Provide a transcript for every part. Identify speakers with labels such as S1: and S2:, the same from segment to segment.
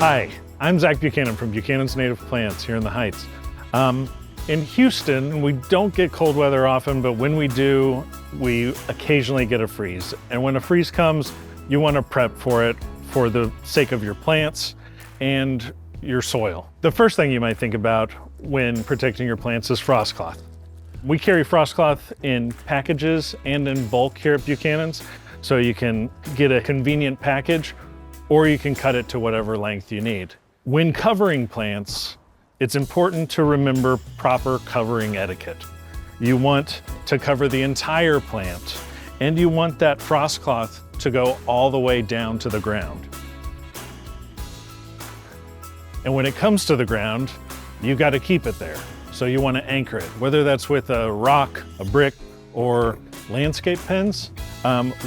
S1: Hi, I'm Zach Buchanan from Buchanan's Native Plants here in the Heights. In Houston, we don't get cold weather often, but when we do, we occasionally get a freeze. And when a freeze comes, you want to prep for it for the sake of your plants and your soil. The first thing you might think about when protecting your plants is frost cloth. We carry frost cloth in packages and in bulk here at Buchanan's, so you can get a convenient package or you can cut it to whatever length you need. When covering plants, it's important to remember proper covering etiquette. You want to cover the entire plant, and you want that frost cloth to go all the way down to the ground. And when it comes to the ground, you got to keep it there. So you want to anchor it, whether that's with a rock, a brick, or landscape pins,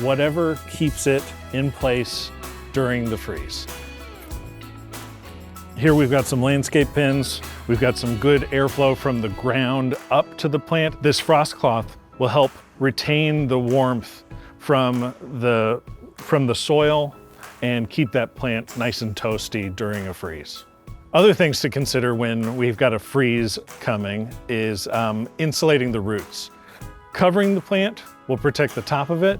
S1: whatever keeps it in place during the freeze. Here we've got some landscape pins. We've got some good airflow from the ground up to the plant. This frost cloth will help retain the warmth from the soil and keep that plant nice and toasty during a freeze. Other things to consider when we've got a freeze coming is insulating the roots. Covering the plant will protect the top of it,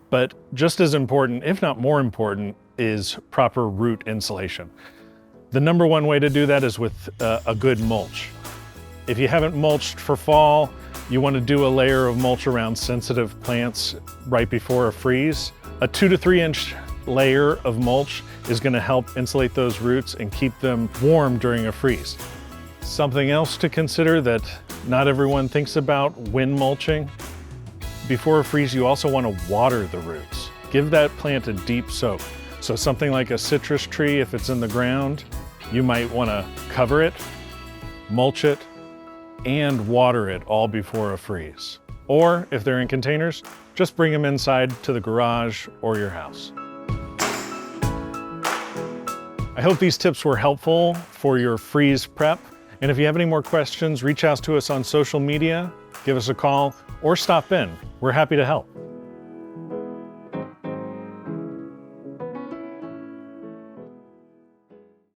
S1: but just as important, if not more important, is proper root insulation. The number one way to do that is with a good mulch. If you haven't mulched for fall, you want to do a layer of mulch around sensitive plants right before a freeze. A 2 to 3 inch layer of mulch is going to help insulate those roots and keep them warm during a freeze. Something else to consider that not everyone thinks about when mulching. Before a freeze, you also want to water the roots. Give that plant a deep soak. So something like a citrus tree, if it's in the ground, you might want to cover it, mulch it, and water it all before a freeze. Or if they're in containers, just bring them inside to the garage or your house. I hope these tips were helpful for your freeze prep. And if you have any more questions, reach out to us on social media, give us a call, or stop in. We're happy to help.